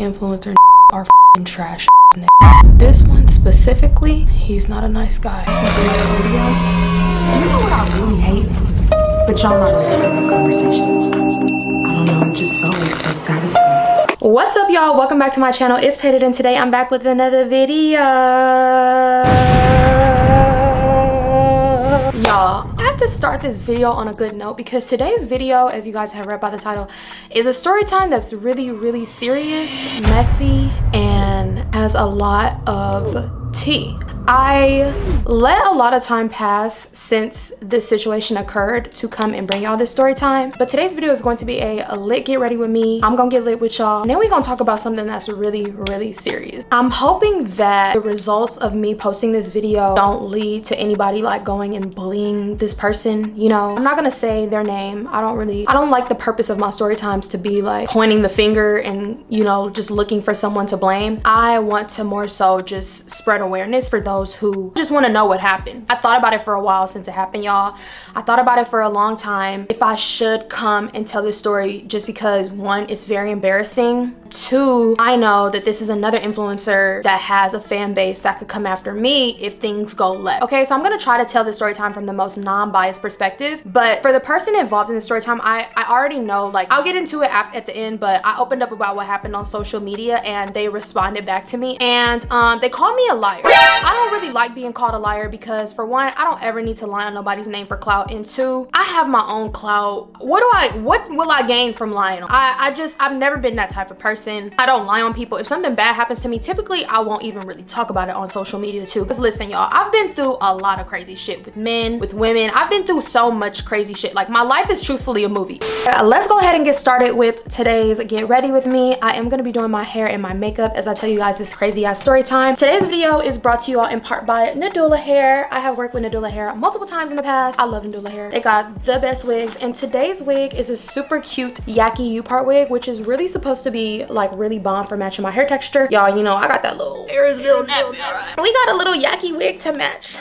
influencer are f***ing trash. This one specifically, he's not a nice guy. You know what I really hate? But y'all not really having a conversation. I don't know, it just felt like so satisfying. What's up, y'all? Welcome back to my channel. It's Payton, and today I'm back with another video. Y'all, I have to start this video on a good note because today's video, as you guys have read by the title, is a story time that's really serious, messy, and has a lot of tea. I let a lot of time pass since this situation occurred to come and bring y'all this story time, but today's video is going to be a lit get ready with me. I'm gonna get lit with y'all, and then we're gonna talk about something that's really serious. I'm hoping that the results of me posting this video don't lead to anybody like going and bullying this person. You know, I'm not gonna say their name. I don't like the purpose of my story times to be like pointing the finger and, you know, just looking for someone to blame. I want to more so just spread awareness for those who just want to know what happened. I thought about it for a while since it happened, y'all. I thought about it for a long time if I should come and tell this story, just because one, it's very embarrassing. Two, I know that this is another influencer that has a fan base that could come after me if things go left. Okay, so I'm gonna try to tell this story time from the most non-biased perspective, but for the person involved in the story time, I already know, like, I'll get into it at the end, but I opened up about what happened on social media and they responded back to me, and they called me a liar. I don't really like being called a liar because, for one, I don't ever need to lie on nobody's name for clout, and two, I have my own clout. What will I gain from lying? I've never been that type of person. I don't lie on people. If something bad happens to me, typically I won't even really talk about it on social media too. Because listen, y'all, I've been through a lot of crazy shit with men, with women. I've been through so much crazy shit. Like, my life is truthfully a movie. Let's go ahead and get started with today's Get Ready With Me. I am going to be doing my hair and my makeup as I tell you guys this crazy ass story time. Today's video is brought to you all in part by Nadula Hair. I have worked with Nadula Hair multiple times in the past. I love Nadula Hair. They got the best wigs, and today's wig is a super cute yaki U-part wig, which is really supposed to be like really bomb for matching my hair texture. Y'all, you know, I got that little nappy, right? We got a little yaki wig to match.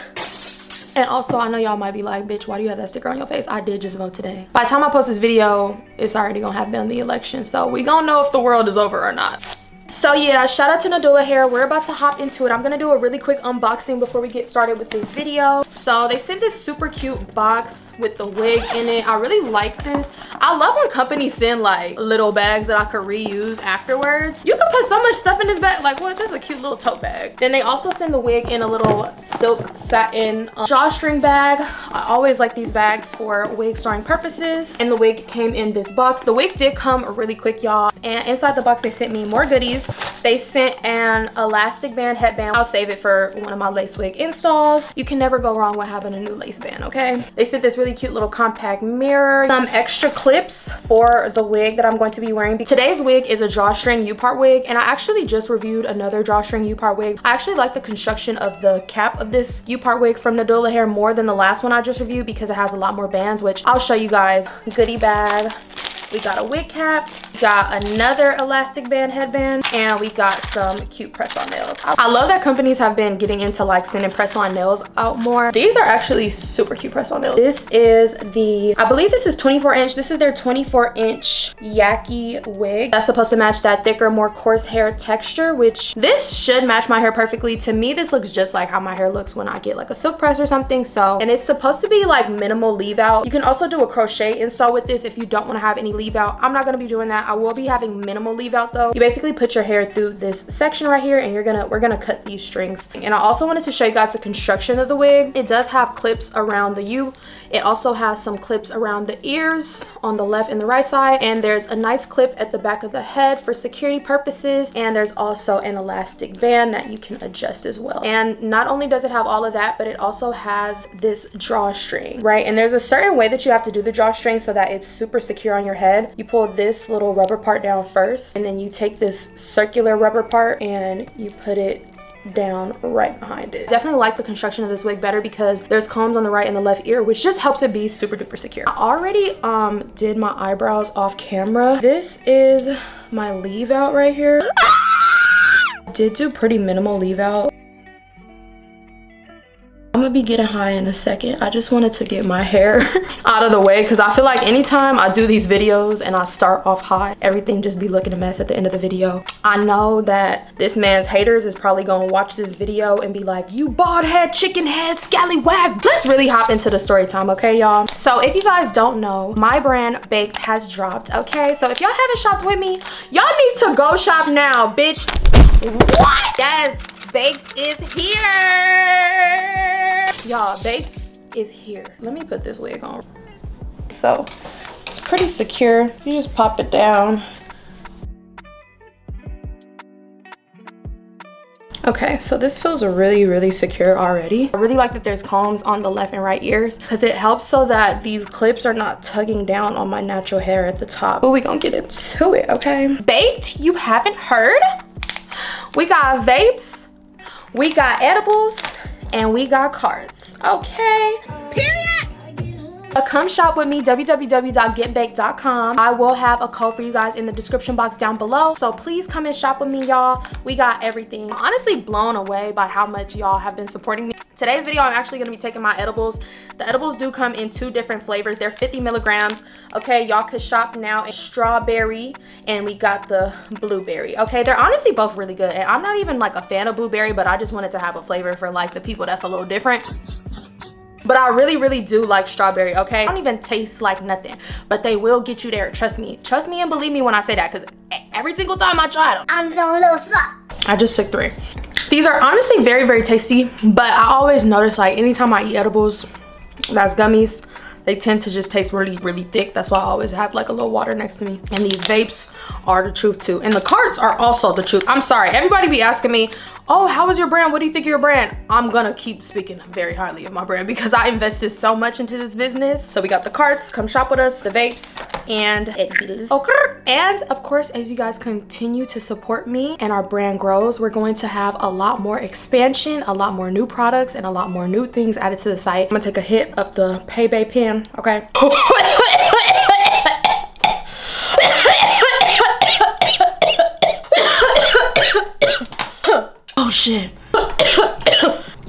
And also, I know y'all might be like, bitch, why do you have that sticker on your face? I did just vote today. By the time I post this video, it's already gonna have been the election, so we gonna know if the world is over or not. So yeah, shout out to Nadula Hair. We're about to hop into it. I'm gonna do a really quick unboxing before we get started with this video. So they sent this super cute box with the wig in it. I really like this. I love when companies send like little bags that I could reuse afterwards. You can put so much stuff in this bag. Like, what? This is a cute little tote bag. Then they also send the wig in a little silk satin drawstring bag. I always like these bags for wig storing purposes. And the wig came in this box. The wig did come really quick, y'all. And inside the box, they sent me more goodies. They sent an elastic band headband. I'll save it for one of my lace wig installs. You can never go wrong with having a new lace band, okay? They sent this really cute little compact mirror, some extra clips for the wig that I'm going to be wearing. Today's wig is a drawstring U-part wig, and I actually just reviewed another drawstring U-part wig. I actually like the construction of the cap of this U-part wig from Nadula Hair more than the last one I just reviewed because it has a lot more bands, which I'll show you guys. Goodie bag. We got a wig cap, we got another elastic band headband, and we got some cute press-on nails. I love that companies have been getting into like sending press-on nails out more. These are actually super cute press-on nails. This is I believe this is 24 inch. This is their 24 inch yaki wig. That's supposed to match that thicker, more coarse hair texture, which this should match my hair perfectly. To me, this looks just like how my hair looks when I get like a silk press or something. So, and it's supposed to be like minimal leave out. You can also do a crochet install with this if you don't want to have any leave out. I'm not going to be doing that. I will be having minimal leave out though. You basically put your hair through this section right here, and we're gonna cut these strings. And I also wanted to show you guys the construction of the wig. It does have clips around the U. It also has some clips around the ears on the left and the right side, and there's a nice clip at the back of the head for security purposes, and there's also an elastic band that you can adjust as well. And not only does it have all of that, but it also has this drawstring, right? And there's a certain way that you have to do the drawstring so that it's super secure on your head. You pull this little rubber part down first, and then you take this circular rubber part and you put it down right behind it. Definitely like the construction of this wig better because there's combs on the right and the left ear, which just helps it be super duper secure. I already did my eyebrows off camera. This is my leave out right here. I did do pretty minimal leave out. I'm gonna be getting high in a second. I just wanted to get my hair out of the way because I feel like anytime I do these videos and I start off high, everything just be looking a mess at the end of the video. I know that this man's haters is probably gonna watch this video and be like, you bald head, chicken head, scallywag. Let's really hop into the story time, okay, y'all? So if you guys don't know, my brand Baked has dropped, okay? So if y'all haven't shopped with me, y'all need to go shop now, bitch. What? Yes, Baked is here. Y'all, Baked is here. Let me put this wig on. So it's pretty secure. You just pop it down. Okay, so this feels really secure already. I really like that there's combs on the left and right ears because it helps so that these clips are not tugging down on my natural hair at the top. But we gonna get into it, okay? Baked, you haven't heard? We got vapes, we got edibles, and we got cards, okay? Period. Come shop with me, www.getbaked.com. I will have a code for you guys in the description box down below. So please come and shop with me, y'all. We got everything. I'm honestly blown away by how much y'all have been supporting me. Today's video, I'm actually gonna be taking my edibles. The edibles do come in 2 different flavors. They're 50 milligrams. Okay, y'all could shop now in strawberry and we got the blueberry. Okay, they're honestly both really good. And I'm not even like a fan of blueberry, but I just wanted to have a flavor for like the people that's a little different. But I really do like strawberry, okay? I don't even taste like nothing, but they will get you there. Trust me and believe me when I say that, because every single time I try them, I'm feeling a little suck. I just took 3. These are honestly very tasty, but I always notice like anytime I eat edibles, that's gummies, they tend to just taste really thick. That's why I always have like a little water next to me. And these vapes are the truth too. And the cards are also the truth. I'm sorry, everybody be asking me, oh, how is your brand? What do you think of your brand? I'm gonna keep speaking very highly of my brand because I invested so much into this business. So we got the cards, come shop with us, the vapes, and edibles. Okay. And of course, as you guys continue to support me and our brand grows, we're going to have a lot more expansion, a lot more new products, and a lot more new things added to the site. I'm gonna take a hit of the Payton B pen, okay? Oh shit.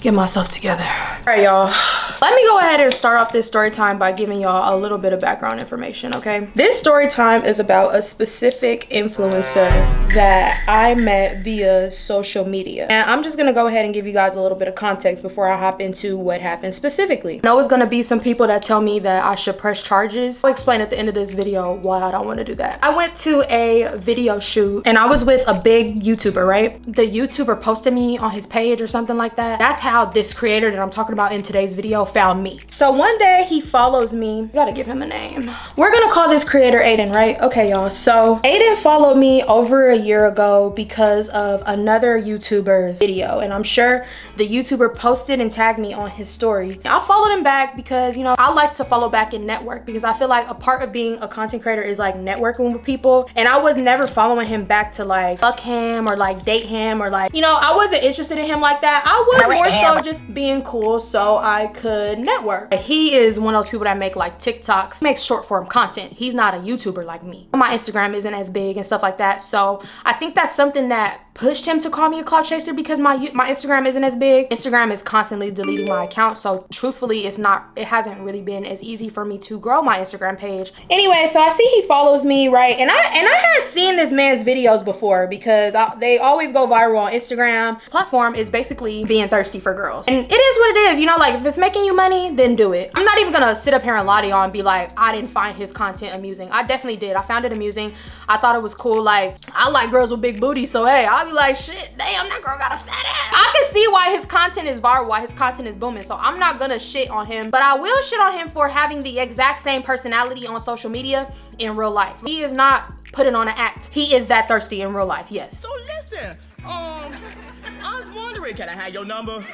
Get myself together. All right, y'all. Let me go ahead and start off this story time by giving y'all a little bit of background information, okay? This story time is about a specific influencer that I met via social media. And I'm just gonna go ahead and give you guys a little bit of context before I hop into what happened specifically. I know it's gonna be some people that tell me that I should press charges. I'll explain at the end of this video why I don't wanna do that. I went to a video shoot and I was with a big YouTuber, right? The YouTuber posted me on his page or something like that. That's how this creator that I'm talking about in today's video found me. So one day he follows me. Gotta give him a name. We're gonna call this creator Aiden, right? Okay, y'all. So Aiden followed me over a year ago because of another YouTuber's video. And I'm sure the YouTuber posted and tagged me on his story. I followed him back because, you know, I like to follow back and network because I feel like a part of being a content creator is like networking with people. And I was never following him back to like fuck him or like date him or like, you know, I wasn't interested in him like that. I was more so just being cool so I could network. He is one of those people that make like TikToks, makes short form content. He's not a YouTuber like me. My Instagram isn't as big and stuff like that. So I think that's something that pushed him to call me a clout chaser because my Instagram isn't as big. Instagram is constantly deleting my account. So truthfully, it hasn't really been as easy for me to grow my Instagram page. Anyway, so I see he follows me, right? And I had seen this man's videos before because they always go viral on Instagram. Platform is basically being thirsty for girls. And it is what it is, you know, like if it's making you money, then do it. I'm not even gonna sit up here and lie to y'all and be like, I didn't find his content amusing. I definitely did. I found it amusing. I thought it was cool. Like, I like girls with big booties, so hey, I'll be like, shit, damn, that girl got a fat ass. I can see why his content is viral, why his content is booming. So I'm not gonna shit on him, but I will shit on him for having the exact same personality on social media in real life. He is not putting on an act. He is that thirsty in real life, yes. So listen, I was wondering, can I have your number?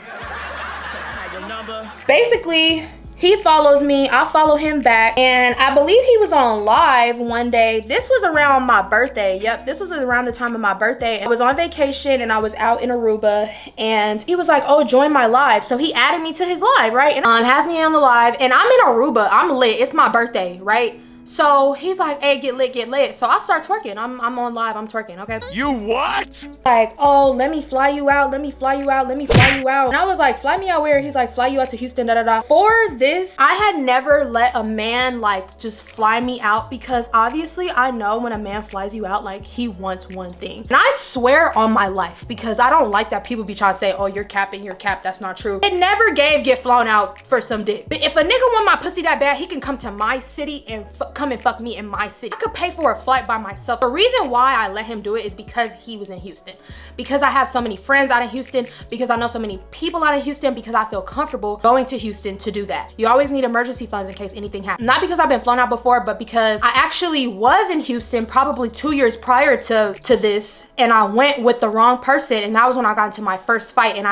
Basically, he follows me, I follow him back, and I believe he was on live one day. This was around my birthday. Yep, this was around the time of my birthday. I was on vacation and I was out in Aruba, and he was like, oh, join my live. So he added me to his live, right? And has me on the live, and I'm in Aruba. I'm lit. It's my birthday, right? So he's like, hey, get lit, get lit. So I start twerking. I'm on live, I'm twerking, okay? You what? Like, oh, let me fly you out, let me fly you out, let me fly you out. And I was like, fly me out where? He's like, fly you out to Houston, da da da. For this, I had never let a man like just fly me out, because obviously I know when a man flies you out, like he wants one thing. And I swear on my life, because I don't like that people be trying to say, oh, you're capping, you're capped. That's not true. It never gave get flown out for some dick. But if a nigga want my pussy that bad, he can come to my city and come and fuck me in my city. I could pay for a flight by myself. The reason why I let him do it is because he was in Houston. Because I have so many friends out in Houston, because I know so many people out in Houston, because I feel comfortable going to Houston to do that. You always need emergency funds in case anything happens. Not because I've been flown out before, but because I actually was in Houston probably 2 years prior to this, and I went with the wrong person, and that was when I got into my first fight, and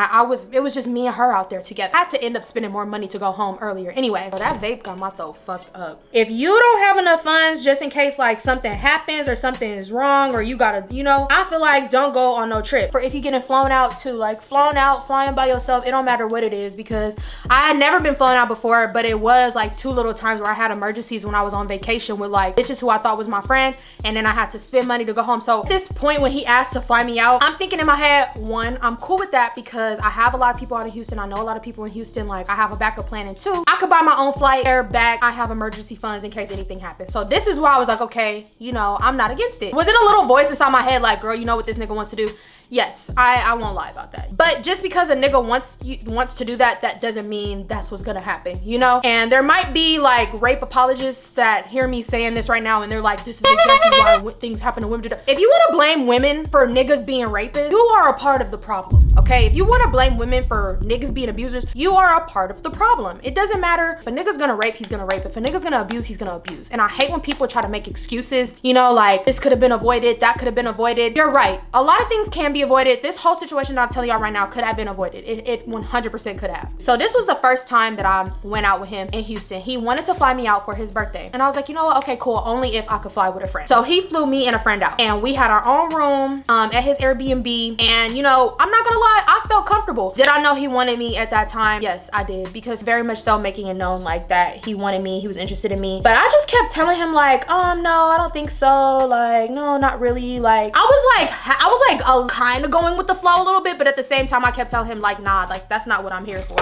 it was just me and her out there together. I had to end up spending more money to go home earlier. Anyway, so that vape got my throat fucked up. If you don't have enough funds just in case like something happens or something is wrong, or you gotta, you know, I feel like don't go on no trip. For if you're getting flown out too, like flying by yourself, it don't matter what it is, because I had never been flown out before, but it was like 2 little times where I had emergencies when I was on vacation with like bitches who I thought was my friend, and then I had to spend money to go home. So at this point when he asked to fly me out, I'm thinking in my head, one, I'm cool with that because I have a lot of people out in Houston. I know a lot of people in Houston. Like I have a backup plan, and 2, I could buy my own flight there back. I have emergency funds in case anything happens. So this is why I was like, okay, you know, I'm not against it. Was it a little voice inside my head like, girl, you know what this nigga wants to do? Yes, I won't lie about that. But just because a nigga wants to do that, that doesn't mean that's what's gonna happen, you know? And there might be like rape apologists that hear me saying this right now, and they're like, this is exactly why things happen to women. If you wanna blame women for niggas being rapists, you are a part of the problem, okay? If you wanna blame women for niggas being abusers, you are a part of the problem. It doesn't matter. If a nigga's gonna rape, he's gonna rape. If a nigga's gonna abuse, he's gonna abuse. And I hate when people try to make excuses, you know, like this could have been avoided, that could have been avoided. You're right. A lot of things can be avoided. This whole situation that I'm telling y'all right now could have been avoided. It 100% could have. So this was the first time that I went out with him in Houston. He wanted to fly me out for his birthday. And I was like, you know what? Okay, cool. Only if I could fly with a friend. So he flew me and a friend out. And we had our own room at his Airbnb. And you know, I'm not gonna lie, I felt comfortable. Did I know he wanted me at that time? Yes, I did. Because very much so making it known like that he wanted me, he was interested in me. But I just kept telling him like, no, I don't think so. Like, no, not really. Like, I was kind of going with the flow a little bit, but at the same time I kept telling him like, nah, like that's not what I'm here for.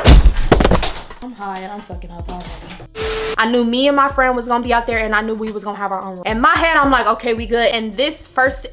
I'm high and I'm fucking up already. I knew me and my friend was gonna be out there, and I knew we was gonna have our own room. In my head, I'm like, okay, we good. And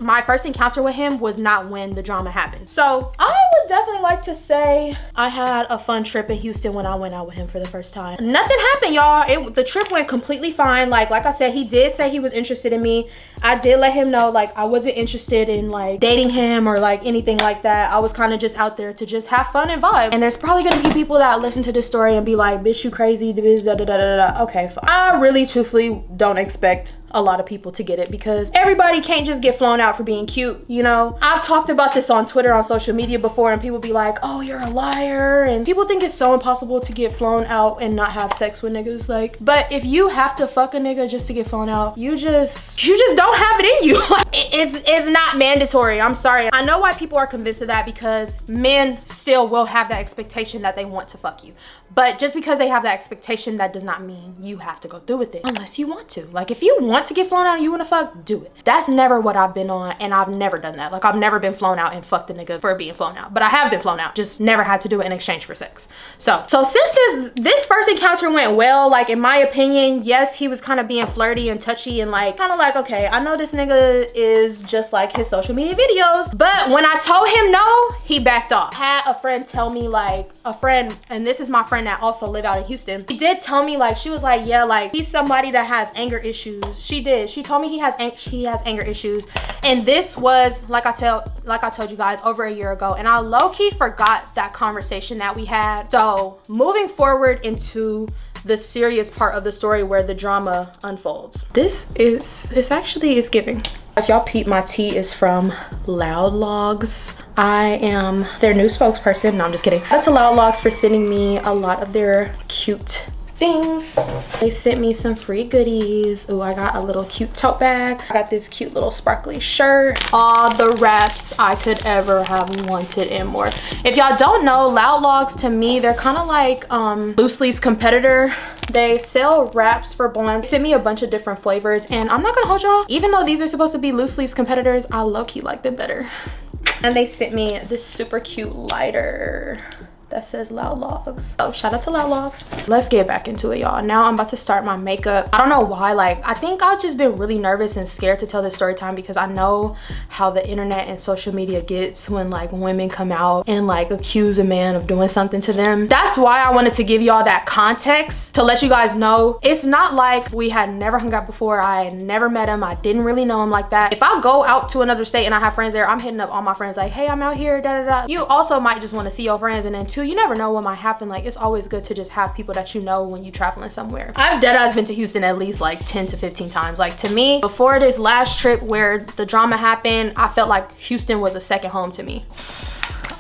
my first encounter with him was not when the drama happened. So I would definitely like to say I had a fun trip in Houston when I went out with him for the first time. Nothing happened, y'all. The trip went completely fine. Like I said, he did say he was interested in me. I did let him know like I wasn't interested in like dating him or like anything like that. I was kind of just out there to just have fun and vibe. And there's probably gonna be people that listen to this story and be like, bitch, you crazy, bitch, da da da da da. Okay, fine. I really truthfully don't expect a lot of people to get it, because everybody can't just get flown out for being cute, you know? I've talked about this on Twitter, on social media before, and people be like, oh, you're a liar. And people think it's so impossible to get flown out and not have sex with niggas. Like, but if you have to fuck a nigga just to get flown out, you just don't have it in you. It's not mandatory. I'm sorry. I know why people are convinced of that, because men still will have that expectation that they want to fuck you. But just because they have that expectation, that does not mean you have to go through with it unless you want to. Like if you want to get flown out and you want to fuck, do it. That's never what I've been on, and I've never done that. Like I've never been flown out and fucked a nigga for being flown out, but I have been flown out, just never had to do it in exchange for sex. So since this first encounter went well, like in my opinion, yes, he was kind of being flirty and touchy and like kind of like, okay, I know this nigga is just like his social media videos, but when I told him no, he backed off. I had a friend tell me, like a friend, and this is my friend that also live out in Houston. She did tell me, like, she was like, yeah, like he's somebody that has anger issues. She told me he has anger issues, and this was like I told you guys over a year ago, and I low-key forgot that conversation that we had. So moving forward into the serious part of the story where the drama unfolds, it's actually giving. If y'all peep, my tea is from Loud Logs. I am their new spokesperson. No, I'm just kidding. That's to Loud Logs for sending me a lot of their cute things. They sent me some free goodies. Ooh, I got a little cute tote bag. I got this cute little sparkly shirt. All the wraps I could ever have wanted and more. If y'all don't know, Loud Logs, to me, they're kind of like Loose Leaf's competitor. They sell wraps for blondes. Sent me a bunch of different flavors, and I'm not gonna hold y'all, even though these are supposed to be Loose Leaf's competitors, I low-key like them better. And they sent me this super cute lighter that says Loud Logs. Oh, shout out to Loud Logs. Let's get back into it, y'all. Now I'm about to start my makeup. I don't know why, like, I think I've just been really nervous and scared to tell this story time because I know how the internet and social media gets when like women come out and like accuse a man of doing something to them. That's why I wanted to give y'all that context to let you guys know it's not like we had never hung out before. I had never met him. I didn't really know him like that. If I go out to another state and I have friends there, I'm hitting up all my friends like, hey, I'm out here, da da da. You also might just want to see your friends, and then two, you never know what might happen. Like, it's always good to just have people that you know when you're traveling somewhere. I've deadass been to Houston at least like 10 to 15 times. Like, to me, before this last trip where the drama happened, I felt like Houston was a second home to me.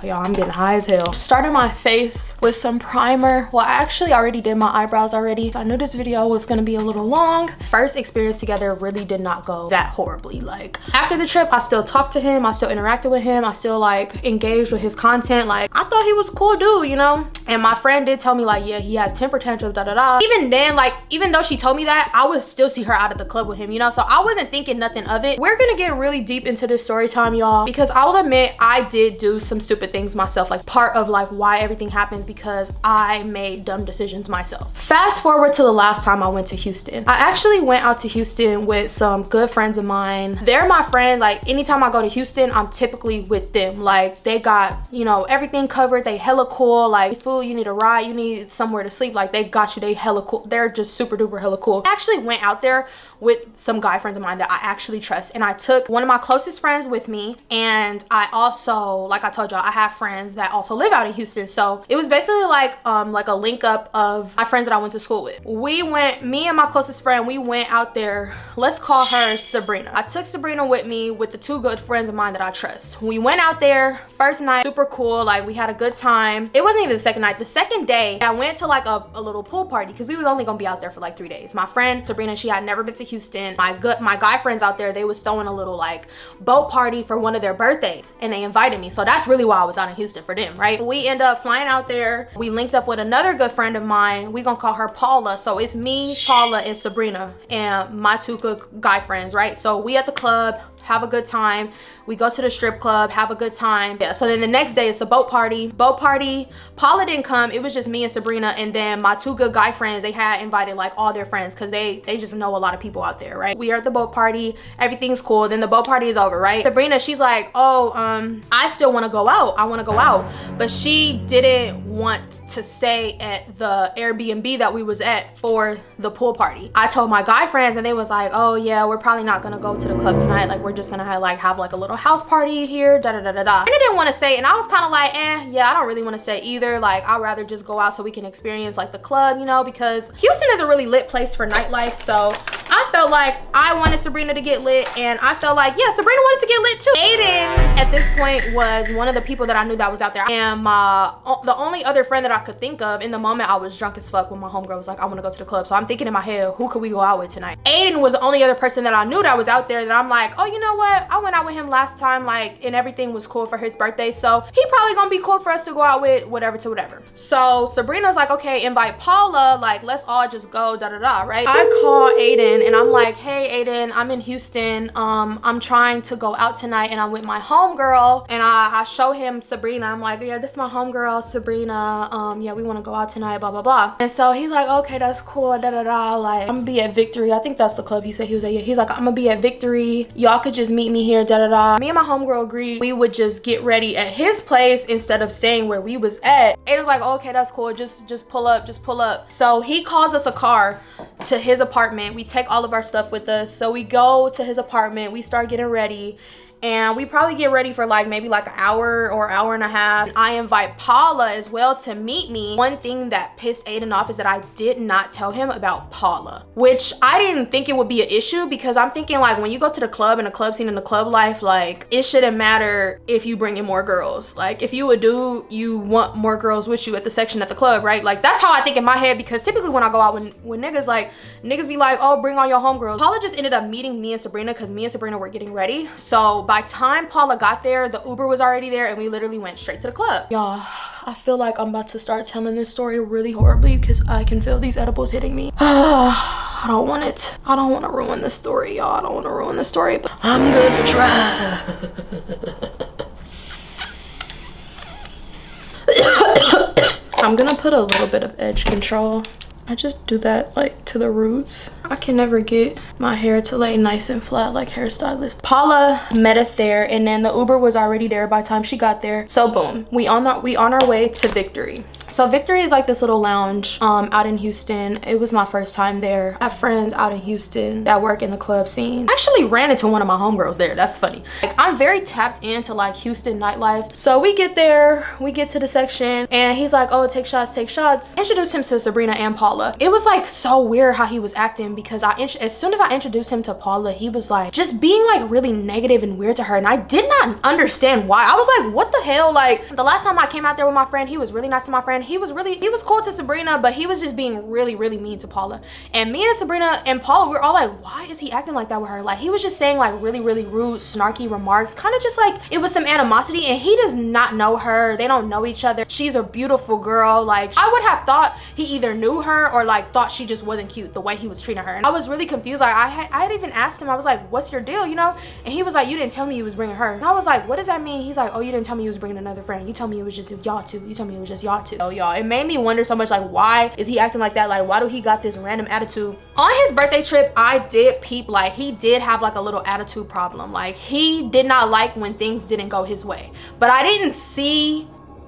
Y'all, I'm getting high as hell. Starting my face with some primer. Well, I actually already did my eyebrows already. So I knew this video was gonna be a little long. First experience together really did not go that horribly. Like, after the trip, I still talked to him. I still interacted with him. I still like engaged with his content. Like, I thought he was a cool dude, you know? And my friend did tell me like, yeah, he has temper tantrums, da da da. Even then, like, even though she told me that, I would still see her out at the club with him, you know? So I wasn't thinking nothing of it. We're gonna get really deep into this story time, y'all, because I will admit I did do some stupid things myself. Like, part of like why everything happens because I made dumb decisions myself. Fast forward to the last time I went to Houston. I actually went out to Houston with some good friends of mine. They're my friends. Like, anytime I go to Houston, I'm typically with them. Like, they got, you know, everything covered. They hella cool. Like, food, you need a ride, you need somewhere to sleep. Like, they got you. They hella cool. They're just super duper hella cool. I actually went out there with some guy friends of mine that I actually trust, and I took one of my closest friends with me, and I also, like I told y'all, I have friends that also live out in Houston. So it was basically like a link up of my friends that I went to school with. We went, me and my closest friend, we went out there. Let's call her Sabrina. I took Sabrina with me with the two good friends of mine that I trust. We went out there, first night, super cool. Like, we had a good time. It wasn't even the second night. The second day, I went to like a little pool party because we was only gonna be out there for like 3 days. My friend Sabrina, she had never been to Houston. My guy friends out there, they was throwing a little like boat party for one of their birthdays, and they invited me. So that's really why I was out in Houston, for them, right? We end up flying out there. We linked up with another good friend of mine. We gonna call her Paula. So it's me, Paula, and Sabrina, and my two good guy friends, right? So we at the club, have a good time. We go to the strip club, have a good time. Yeah, so then the next day is the boat party. Boat party, Paula didn't come. It was just me and Sabrina, and then my two good guy friends, they had invited like all their friends because they just know a lot of people out there, right? We are at the boat party, everything's cool. Then the boat party is over, right? Sabrina, she's like, oh, I still wanna go out. I wanna go out. But she didn't want to stay at the Airbnb that we was at for the pool party. I told my guy friends, and they was like, oh yeah, we're probably not gonna go to the club tonight. Like, we're just gonna have like a little house party here, da da da da da. And I didn't want to stay, and I was kind of like, yeah, I don't really want to stay either. Like, I'd rather just go out so we can experience like the club, you know, because Houston is a really lit place for nightlife. So I felt like I wanted Sabrina to get lit, and I felt like, yeah, Sabrina wanted to get lit too. Aiden at this point was one of the people that I knew that was out there, and the only other friend that I could think of in the moment. I was drunk as fuck when my homegirl was like, I want to go to the club. So I'm thinking in my head, who could we go out with tonight? Aiden was the only other person that I knew that was out there that I'm like, oh, you know what? I went out with him last time, like, and everything was cool for his birthday. So he probably gonna be cool for us to go out with, whatever to whatever. So Sabrina's like, okay, invite Paula, like, let's all just go, da da da, right? I call Aiden and I'm like, hey Aiden, I'm in Houston. I'm trying to go out tonight and I'm with my homegirl. And I show him Sabrina. I'm like, yeah, this is my homegirl, Sabrina. Yeah, we wanna go out tonight, blah, blah, blah. And so he's like, okay, that's cool, da da da. Like, I'm gonna be at Victory. I think that's the club he said he was at. Yeah, he's like, I'm gonna be at Victory. Y'all could just meet me here, da da da. Me and my homegirl agreed we would just get ready at his place instead of staying where we was at. Aiden's like, okay, that's cool. Just pull up, just pull up. So he calls us a car to his apartment. We take all of our stuff with us. So we go to his apartment. We start getting ready. and we probably get ready for like maybe like an hour or hour and a half. I invite Paula as well to meet me. One thing that pissed Aiden off is that I did not tell him about Paula, which I didn't think it would be an issue, because I'm thinking like when you go to the club and the club scene and the club life, like it shouldn't matter if you bring in more girls. Like if you a dude, you want more girls with you at the section at the club, right? Like that's how I think in my head, because typically when I go out with niggas, like niggas be like, oh, bring all your homegirls. Paula just ended up meeting me and Sabrina because me and Sabrina were getting ready. So by time Paula got there, the Uber was already there and we literally went straight to the club. Y'all, I feel like I'm about to start telling this story really horribly because I can feel these edibles hitting me. I don't want it. I don't want to ruin the story, y'all. I don't want to ruin the story, but I'm gonna try. I'm gonna put a little bit of edge control. I just do that like to the roots. I can never get my hair to lay nice and flat like hairstylist. Paula met us there, and then the Uber was already there by the time she got there. So boom, we on our way to Victory. So Victory is like this little lounge out in Houston. It was my first time there. I have friends out in Houston that work in the club scene. I actually ran into one of my homegirls there. That's funny. Like I'm very tapped into like Houston nightlife. So we get there, we get to the section, and he's like, oh, take shots, take shots. Introduced him to Sabrina and Paula. It was like so weird how he was acting, because as soon as I introduced him to Paula, he was like just being like really negative and weird to her, and I did not understand why. I was like, what the hell? Like the last time I came out there with my friend, he was really nice to my friend. He was cool to Sabrina, but he was just being really mean to Paula. And me and Sabrina and Paula, we're all like, why is he acting like that with her? Like he was just saying like really rude, snarky remarks, kind of just like it was some animosity, and he does not know her. They don't know each other. She's a beautiful girl. Like I would have thought he either knew her or like thought she just wasn't cute the way he was treating her. And I was really confused. Like I had even asked him, I was like, what's your deal, you know? And he was like, you didn't tell me you was bringing her. And I was like, what does that mean? He's like, oh, you didn't tell me you was bringing another friend. You told me it was just y'all two. You told me it was just y'all two. Oh y'all, it made me wonder so much, like why is he acting like that? Like why do he got this random attitude? On his birthday trip, I did peep like he did have like a little attitude problem. Like he did not like when things didn't go his way, but I didn't see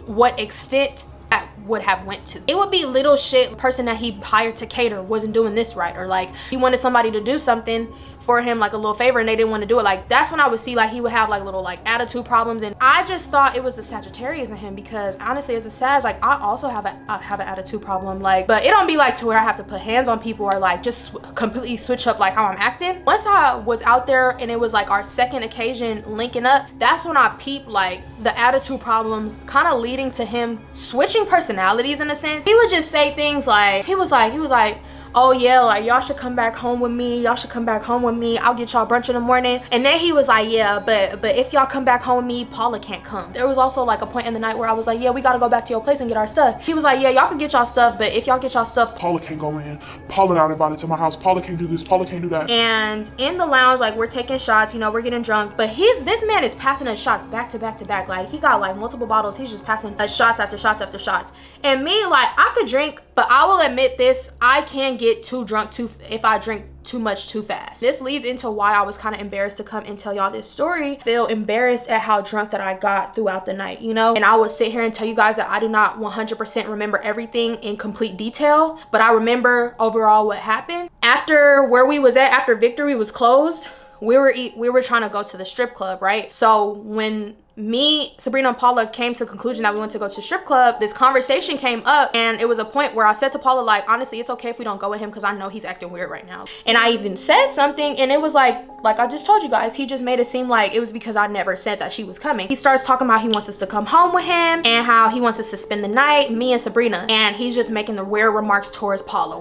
what extent that would have went to. It would be little shit. The person that he hired to cater wasn't doing this right, or like he wanted somebody to do something for him, like a little favor, and they didn't want to do it. Like that's when I would see like he would have like little like attitude problems. And I just thought it was the Sagittarius in him, because honestly as a Sag, like I also have an attitude problem, like, but it don't be like to where I have to put hands on people or like just completely switch up like how I'm acting. Once I was out there and it was like our second occasion linking up, that's when I peeped like the attitude problems kind of leading to him switching personalities in a sense. He would just say things like, he was like, oh yeah, like y'all should come back home with me. Y'all should come back home with me. I'll get y'all brunch in the morning. And then he was like, yeah, but if y'all come back home with me, Paula can't come. There was also like a point in the night where I was like, yeah, we gotta go back to your place and get our stuff. He was like, yeah, y'all can get y'all stuff, but if y'all get y'all stuff, Paula can't go in. Paula not invited to my house. Paula can't do this. Paula can't do that. And in the lounge, like we're taking shots, you know, we're getting drunk, but this man is passing us shots back to back to back. Like he got like multiple bottles. He's just passing us shots after shots after shots. And me, like I could drink, but I will admit this, I can get too drunk if I drink too much too fast. This leads into why I was kind of embarrassed to come and tell y'all this story. I feel embarrassed at how drunk that I got throughout the night, you know? And I would sit here and tell you guys that I do not 100% remember everything in complete detail, but I remember overall what happened. After where we was at, after Victory was closed, we were trying to go to the strip club, right? So when me, Sabrina, and Paula came to the conclusion that we went to go to the strip club, this conversation came up, and it was a point where I said to Paula, like, honestly, it's okay if we don't go with him because I know he's acting weird right now. And I even said something, and it was like I just told you guys, he just made it seem like it was because I never said that she was coming. He starts talking about he wants us to come home with him and how he wants us to spend the night, me and Sabrina, and he's just making the weird remarks towards Paula.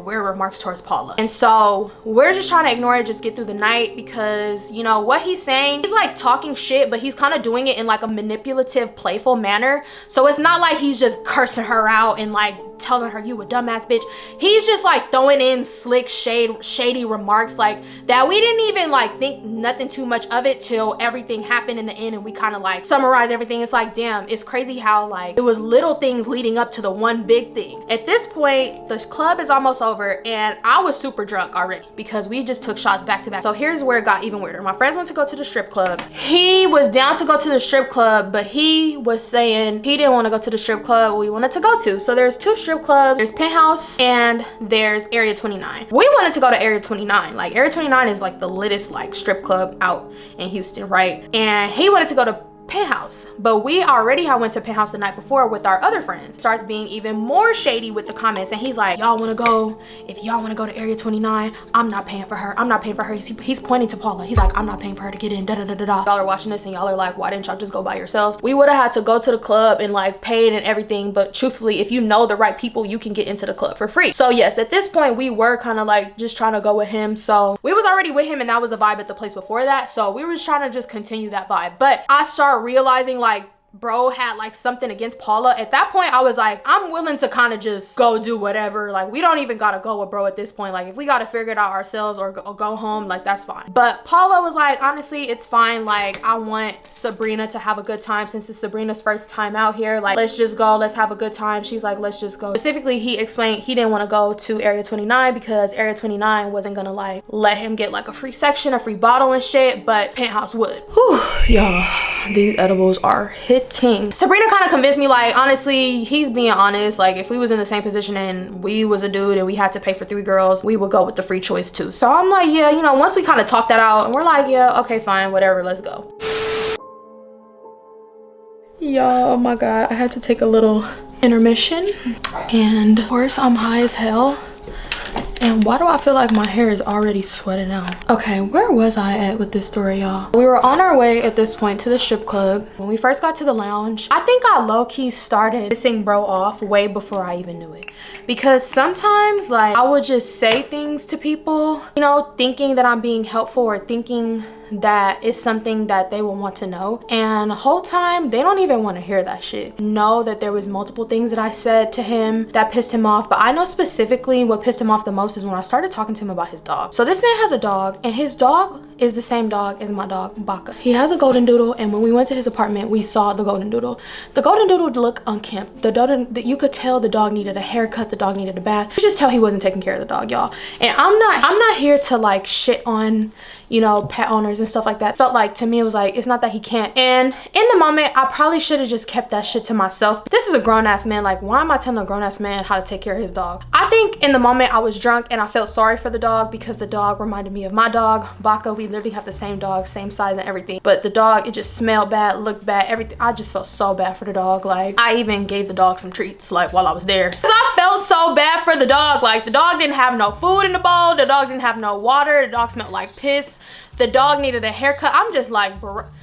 And so we're just trying to ignore it, just get through the night, because you know what he's saying, he's like talking shit, but he's kind of doing it in like a manipulative, playful manner. So it's not like he's just cursing her out and like telling her you a dumbass bitch. He's just like throwing in slick shady remarks like that. We didn't even like think nothing too much of it till everything happened in the end, and we kind of like summarize everything. It's like, damn, it's crazy how like it was little things leading up to the one big thing. At this point, the club is almost over, and I was super drunk already because we just took shots back to back. So here's where it got even weirder. My friends went to go to the strip club. He was down to go to the strip club, but he was saying he didn't want to go to the strip club we wanted to go to. So there's two strip strip clubs. There's Penthouse and there's Area 29. We wanted to go to Area 29. Like Area 29 is like the littest like strip club out in Houston, right? And he wanted to go to Penthouse, but we already had went to Penthouse the night before with our other friends. Starts being even more shady with the comments, and he's like, y'all want to go? If y'all want to go to Area 29, I'm not paying for her. I'm not paying for her. He's pointing to Paula. He's like, I'm not paying for her to get in. Da da da da da. Y'all are watching this and y'all are like, why didn't y'all just go by yourselves? We would have had to go to the club and like paid and everything, but truthfully, if you know the right people, you can get into the club for free. So yes, at this point we were kind of like just trying to go with him. So we was already with him, and that was the vibe at the place before that. So we were just trying to just continue that vibe. But I started realizing like bro had like something against Paula. At that point I was like, I'm willing to kind of just go do whatever. Like we don't even gotta go with bro at this point. Like if we gotta figure it out ourselves or go home, like that's fine. But Paula was like, honestly, it's fine. Like I want Sabrina to have a good time since it's Sabrina's first time out here. Like let's just go, let's have a good time. She's like, let's just go. Specifically, he explained he didn't want to go to Area 29 because Area 29 wasn't gonna like let him get like a free section, a free bottle and shit, but Penthouse would. Whew, y'all, these edibles are hitting. Sabrina kind of convinced me, like, honestly, he's being honest. Like if we was in the same position and we was a dude and we had to pay for 3 girls, we would go with the free choice too. So I'm like, yeah, you know, once we kind of talked that out and we're like, yeah, okay, fine, whatever, let's go. Yo, oh my god, I had to take a little intermission, and of course I'm high as hell. And why do I feel like my hair is already sweating out? Okay, where was I at with this story, y'all? We were on our way at this point to the strip club. When we first got to the lounge, I think I low-key started pissing bro off way before I even knew it. Because sometimes like I would just say things to people, you know, thinking that I'm being helpful or thinking that it's something that they will want to know, and the whole time they don't even want to hear that shit. Know that there was multiple things that I said to him that pissed him off, but I know specifically what pissed him off the most is when I started talking to him about his dog. So this man has a dog, and his dog is the same dog as my dog Baka. He has a golden doodle, and when we went to his apartment we saw the golden doodle. The golden doodle looked unkempt. You could tell the dog needed a haircut, the dog needed a bath. You could just tell he wasn't taking care of the dog, y'all. And I'm not here to like shit on, you know, pet owners and stuff like that. Felt like, to me, it was like, it's not that he can't. And in the moment, I probably should have just kept that shit to myself. This is a grown-ass man. Like, why am I telling a grown-ass man how to take care of his dog? I think in the moment I was drunk and I felt sorry for the dog because the dog reminded me of my dog, Baka. We literally have the same dog, same size and everything. But the dog, it just smelled bad, looked bad, everything. I just felt so bad for the dog. Like, I even gave the dog some treats, like, while I was there. Cause I felt so bad for the dog. Like, the dog didn't have no food in the bowl. The dog didn't have no water. The dog smelled like piss. The dog needed a haircut. I'm just like,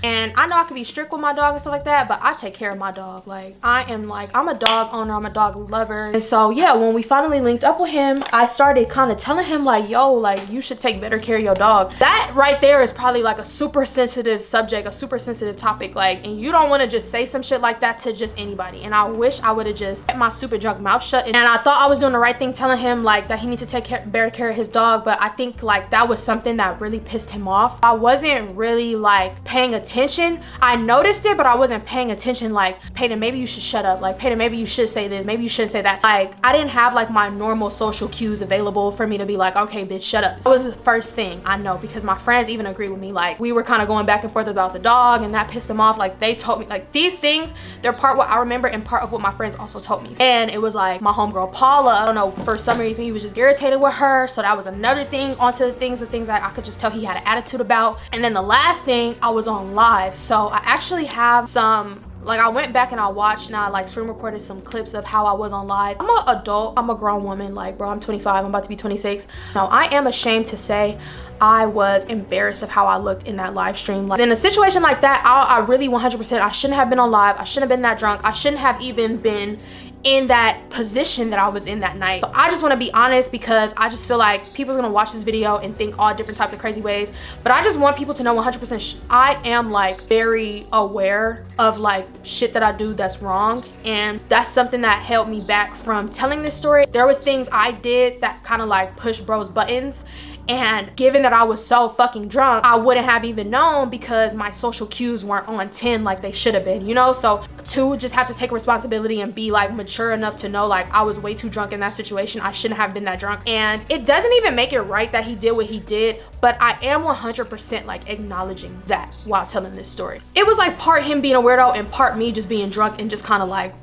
and I know I could be strict with my dog and stuff like that, but I take care of my dog. Like, I'm a dog owner, I'm a dog lover. And so yeah, when we finally linked up with him, I started kind of telling him like, yo, like you should take better care of your dog. That right there is probably like a super sensitive subject, a super sensitive topic. Like, and you don't want to just say some shit like that to just anybody. And I wish I would have just kept my super drunk mouth shut. And I thought I was doing the right thing telling him like that he needs to take better care of his dog. But I think like that was something that really pissed him off. I wasn't really like paying attention. I noticed it, but I wasn't paying attention. Like, Payton, maybe you should shut up. Like, Payton, maybe you should say this, maybe you shouldn't say that. Like, I didn't have like my normal social cues available for me to be like, okay, bitch, shut up. That was the first thing I know, because my friends even agree with me. Like, we were kind of going back and forth about the dog, and that pissed them off. Like, they told me like these things, they're part what I remember and part of what my friends also told me. And it was like my homegirl Paula, I don't know, for some reason he was just irritated with her. So that was another thing onto the things that I could just tell he had an attitude about. And then the last thing, I was on live. So I actually have some, like, I went back and I watched and I like screen recorded some clips of how I was on live. I'm an adult, I'm a grown woman. Like, bro, I'm 25, I'm about to be 26. Now, I am ashamed to say I was embarrassed of how I looked in that live stream. Like, in a situation like that, I really 100%, I shouldn't have been on live. I shouldn't have been that drunk. I shouldn't have even been in that position that I was in that night. So I just want to be honest, because I just feel like people's gonna watch this video and think all different types of crazy ways, but I just want people to know 100% I am like very aware of like shit that I do that's wrong, and that's something that held me back from telling this story. There was things I did that kind of like pushed bro's buttons, and given that I was so fucking drunk, I wouldn't have even known because my social cues weren't on 10 like they should have been, you know? So to just have to take responsibility and be like mature enough to know like I was way too drunk in that situation. I shouldn't have been that drunk. And it doesn't even make it right that he did what he did, but I am 100% like acknowledging that while telling this story. It was like part him being a weirdo and part me just being drunk and just kind of like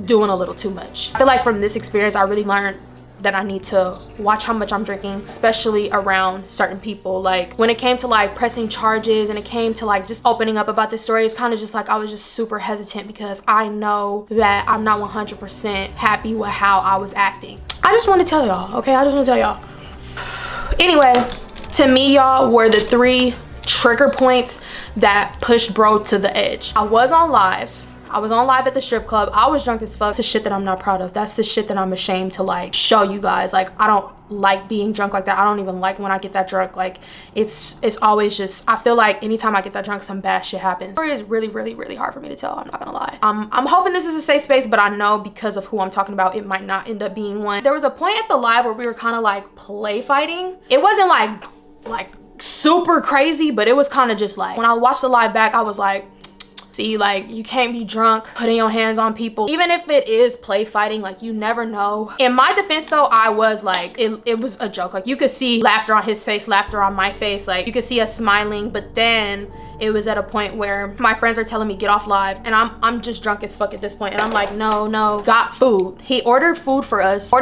doing a little too much. I feel like from this experience, I really learned that I need to watch how much I'm drinking, especially around certain people. Like when it came to like pressing charges and it came to like just opening up about this story, it's kind of just like I was just super hesitant because I know that I'm not 100% happy with how I was acting. I just want to tell y'all, okay? I just want to tell y'all. Anyway, to me, y'all, were the 3 trigger points that pushed bro to the edge. I was on live at the strip club. I was drunk as fuck. That's the shit that I'm not proud of. That's the shit that I'm ashamed to like show you guys. Like I don't like being drunk like that. I don't even like when I get that drunk. Like it's always just, I feel like anytime I get that drunk, some bad shit happens. The story is really, really, really hard for me to tell. I'm not gonna lie. I'm hoping this is a safe space, but I know because of who I'm talking about, it might not end up being one. There was a point at the live where we were kind of like play fighting. It wasn't like super crazy, but it was kind of just like, when I watched the live back, I was like, see, like you can't be drunk putting your hands on people, even if it is play fighting. Like you never know. In my defense though, I was like, it was a joke. Like you could see laughter on his face, laughter on my face, like you could see us smiling. But then it was at a point where my friends are telling me get off live, and I'm just drunk as fuck at this point, and I'm like, no. Got food. He ordered food for us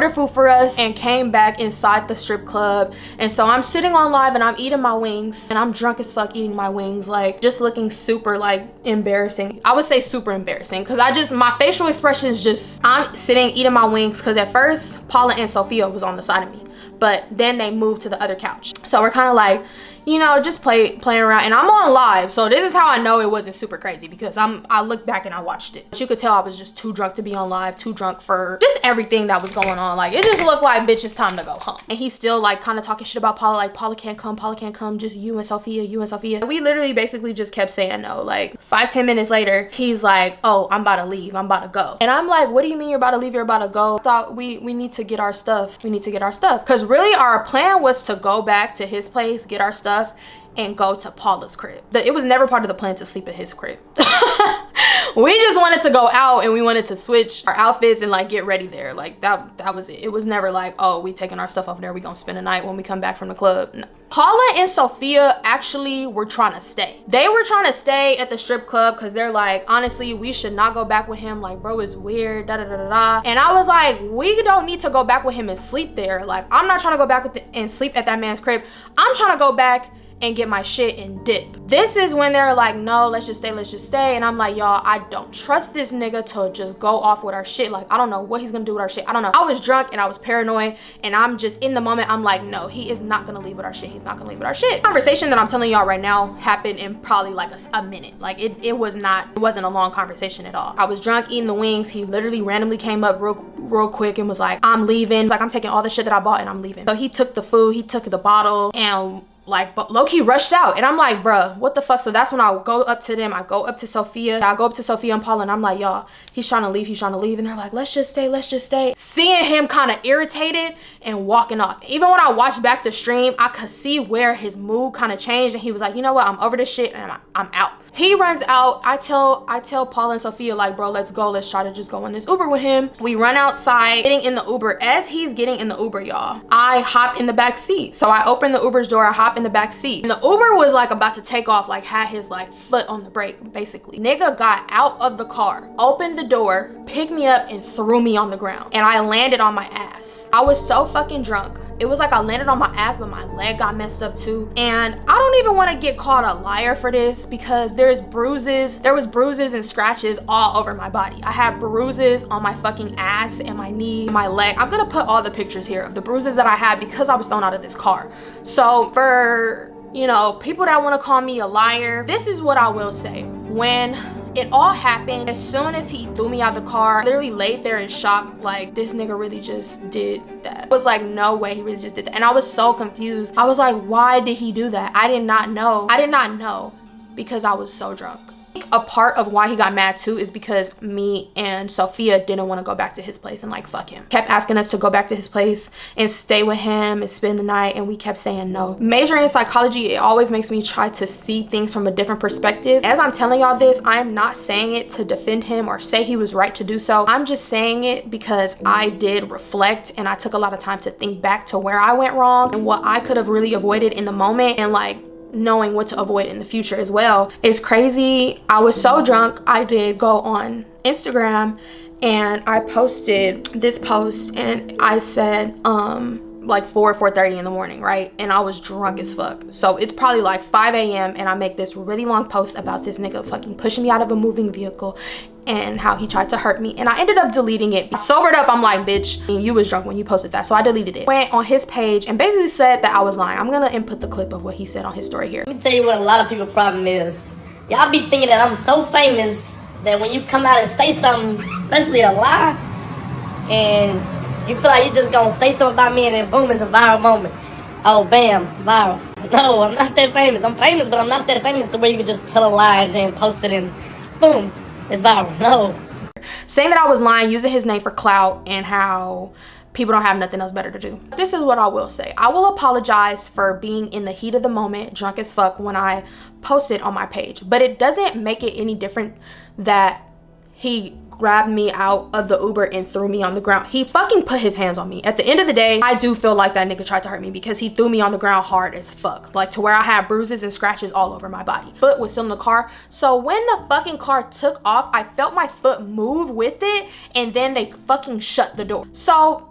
and came back inside the strip club. And so I'm sitting on live and I'm eating my wings, and I'm drunk as fuck eating my wings, like just looking super like embarrassing. I would say super embarrassing because my facial expression is just, I'm sitting eating my wings because at first Paula and Sophia was on the side of me, but then they moved to the other couch. So we're kind of like, you know, just playing around, and I'm on live, so this is how I know it wasn't super crazy, because I looked back and I watched it. But you could tell I was just too drunk to be on live, too drunk for just everything that was going on. Like it just looked like, bitch, it's time to go home. And he's still like kind of talking shit about Paula, like Paula can't come, just you and Sophia. We literally basically just kept saying no. Like 5-10 minutes later, he's like, oh, I'm about to leave, I'm about to go. And I'm like, what do you mean you're about to leave, you're about to go? I thought we need to get our stuff. Because really our plan was to go back to his place, get our stuff, and go to Paula's crib. It was never part of the plan to sleep at his crib. We just wanted to go out and we wanted to switch our outfits and like get ready there. Like that was it. It was never like, oh, we taking our stuff over there, we gonna spend a night when we come back from the club. No. Paula and Sophia actually were trying to stay. They were trying to stay at the strip club because they're like, honestly, we should not go back with him. Like, bro is weird, da da da da da. And I was like, we don't need to go back with him and sleep there. Like, I'm not trying to go back and sleep at that man's crib. I'm trying to go back and get my shit and dip. This is when they're like, no, let's just stay. And I'm like, y'all, I don't trust this nigga to just go off with our shit. Like, I don't know what he's gonna do with our shit. I don't know. I was drunk and I was paranoid, and I'm just in the moment, I'm like, no, he is not gonna leave with our shit. He's not gonna leave with our shit. The conversation that I'm telling y'all right now happened in probably like a minute. Like it wasn't a long conversation at all. I was drunk eating the wings. He literally randomly came up real quick and was like, I'm leaving. Like, I'm taking all the shit that I bought and I'm leaving. So he took the food, he took the bottle, and like, but low-key rushed out. And I'm like, bruh, what the fuck? So that's when I go up to them. I go up to Sophia and Paula, and I'm like, y'all, he's trying to leave. And they're like, let's just stay. Seeing him kind of irritated and walking off. Even when I watched back the stream, I could see where his mood kind of changed, and he was like, you know what? I'm over this shit and I'm out. He runs out. I tell Paula and Sophia, like, bro, let's go. Let's try to just go in this Uber with him. We run outside, getting in the Uber. As he's getting in the Uber, y'all, I hop in the back seat. So I open the Uber's door, I hop in the back seat. And the Uber was like about to take off, like had his like foot on the brake, basically. Nigga got out of the car, opened the door, picked me up, and threw me on the ground. And I landed on my ass. I was so fucking drunk. It was like I landed on my ass, but my leg got messed up too. And I don't even want to get called a liar for this, because there was bruises and scratches all over my body. I had bruises on my fucking ass and my knee, my leg. I'm gonna put all the pictures here of the bruises that I had because I was thrown out of this car. So for, you know, people that want to call me a liar, this is what I will say. When it all happened, as soon as he threw me out the car, I literally laid there in shock, like, this nigga really just did that. It was like, no way, he really just did that. And I was so confused. I was like, why did he do that? I did not know because I was so drunk. A part of why he got mad too is because me and Sophia didn't want to go back to his place and like fuck him. Kept asking us to go back to his place and stay with him and spend the night, and we kept saying no. Majoring in psychology, it always makes me try to see things from a different perspective. As I'm telling y'all this, I'm not saying it to defend him or say he was right to do so. I'm just saying it because I did reflect, and I took a lot of time to think back to where I went wrong and what I could have really avoided in the moment, and like knowing what to avoid in the future as well. It's crazy. I was so drunk, I did go on Instagram and I posted this post, and I said like 4:30 in the morning, right? And I was drunk as fuck. So it's probably like 5 a.m. and I make this really long post about this nigga fucking pushing me out of a moving vehicle and how he tried to hurt me, and I ended up deleting it. Sobered up, I'm like, bitch, you was drunk when you posted that, so I deleted it. Went on his page and basically said that I was lying. I'm gonna input the clip of what he said on his story here. Let me tell you what a lot of people's problem is. Y'all be thinking that I'm so famous that when you come out and say something, especially a lie, and you feel like you just gonna say something about me and then boom, it's a viral moment. Oh, bam, viral. No, I'm not that famous. I'm famous, but I'm not that famous to where you can just tell a lie and then post it and boom, it's viral. No. Saying that I was lying, using his name for clout, and how people don't have nothing else better to do. This is what I will say. I will apologize for being in the heat of the moment, drunk as fuck, when I posted on my page. But it doesn't make it any different that he grabbed me out of the Uber and threw me on the ground. He fucking put his hands on me. At the end of the day, I do feel like that nigga tried to hurt me because he threw me on the ground hard as fuck. Like to where I had bruises and scratches all over my body. Foot was still in the car. So when the fucking car took off, I felt my foot move with it, and then they fucking shut the door. So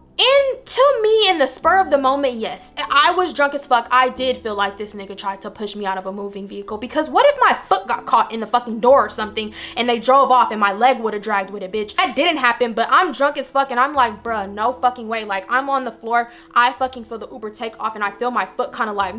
to me, in the spur of the moment, yes, I was drunk as fuck. I did feel like this nigga tried to push me out of a moving vehicle, because what if my foot got caught in the fucking door or something and they drove off and my leg would have dragged with it, bitch? That didn't happen, but I'm drunk as fuck and I'm like, bruh, no fucking way. Like, I'm on the floor, I fucking feel the Uber take off, and I feel my foot kind of like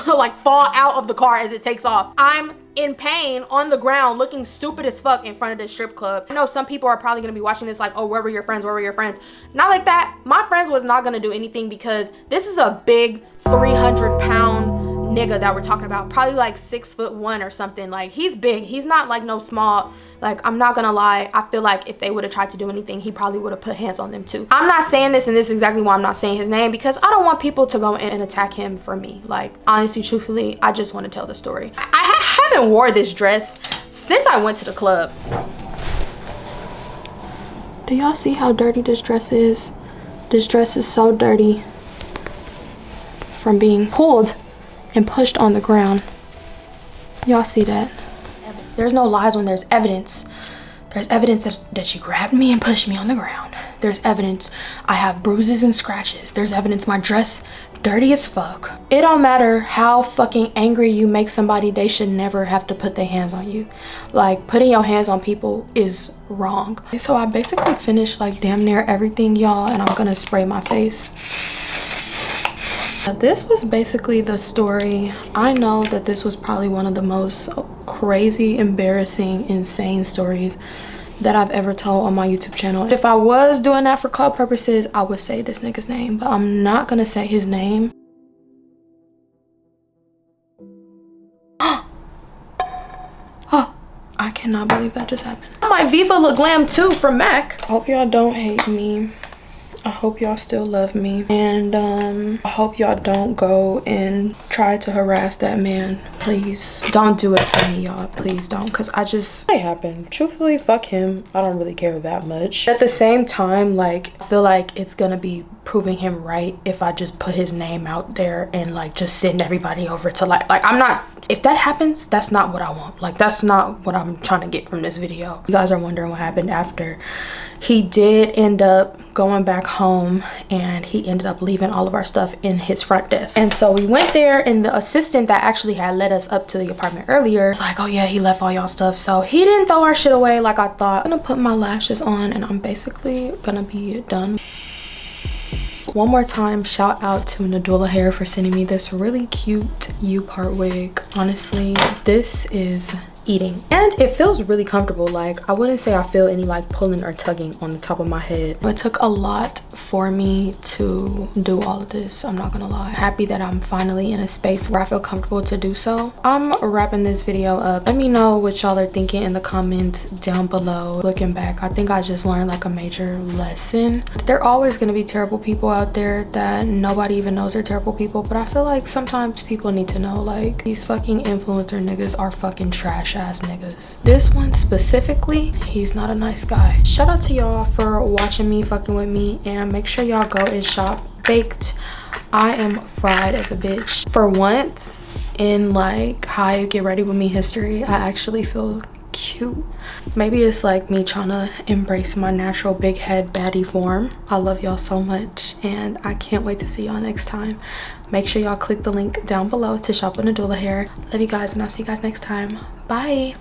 like fall out of the car as it takes off. I'm in pain on the ground looking stupid as fuck in front of this strip club. I know some people are probably gonna be watching this like, oh, where were your friends? Where were your friends? Not like that. My friends was not gonna do anything, because this is a big 300-pound nigga that we're talking about, probably like 6'1" or something. Like, he's big. He's not like no small. Like, I'm not gonna lie, I feel like if they would have tried to do anything, he probably would have put hands on them too. I'm not saying this, and this is exactly why I'm not saying his name, because I don't want people to go and attack him for me. Like, honestly, truthfully, I just want to tell the story. I haven't wore this dress since I went to the club. Do y'all see how dirty this dress is? This dress is so dirty from being pulled and pushed on the ground. Y'all see that? There's no lies when there's evidence. There's evidence that she grabbed me and pushed me on the ground. There's evidence I have bruises and scratches. There's evidence my dress dirty as fuck. It don't matter how fucking angry you make somebody, they should never have to put their hands on you. Like, putting your hands on people is wrong. So I basically finished like damn near everything, y'all, and I'm gonna spray my face. This was basically the story. I know that this was probably one of the most crazy, embarrassing, insane stories that I've ever told on my YouTube channel. If I was doing that for clout purposes, I would say this nigga's name, but I'm not gonna say his name. Oh, I cannot believe that just happened. My Viva La Glam 2 from MAC. I hope y'all don't hate me. I hope y'all still love me, and I hope y'all don't go and try to harass that man. Please don't do it for me, y'all. Please don't, because it happened. Truthfully, fuck him. I don't really care that much. At the same time, like, I feel like it's gonna be proving him right if I just put his name out there and like just send everybody over to like I'm not, if that happens, that's not what I want. Like, that's not what I'm trying to get from this video. You guys are wondering what happened after. He did end up going back home, and he ended up leaving all of our stuff in his front desk. And so we went there, and the assistant that actually had led us up to the apartment earlier was like, oh yeah, he left all y'all stuff. So he didn't throw our shit away like I thought. I'm gonna put my lashes on, and I'm basically gonna be done. One more time, shout out to Nadula Hair for sending me this really cute U-part wig. Honestly, this is eating, and it feels really comfortable. Like, I wouldn't say I feel any like pulling or tugging on the top of my head. It took a lot for me to do all of this, I'm not gonna lie. I'm happy that I'm finally in a space where I feel comfortable to do so. I'm wrapping this video up. Let me know what y'all are thinking in the comments down below. Looking back, I think I just learned like a major lesson. There are always gonna be terrible people out there that nobody even knows are terrible people, but I feel like sometimes people need to know, like, these fucking influencer niggas are fucking trash ass niggas. This one specifically, he's not a nice guy. Shout out to y'all for watching me fucking with me, and make sure y'all go and shop Baked. I am fried as a bitch. For once in like Hi Get Ready With Me history, I actually feel cute. Maybe it's like me trying to embrace my natural big head baddie form. I love y'all so much, and I can't wait to see y'all next time. Make sure y'all click the link down below to shop with Nadula Hair. Love you guys, and I'll see you guys next time. Bye.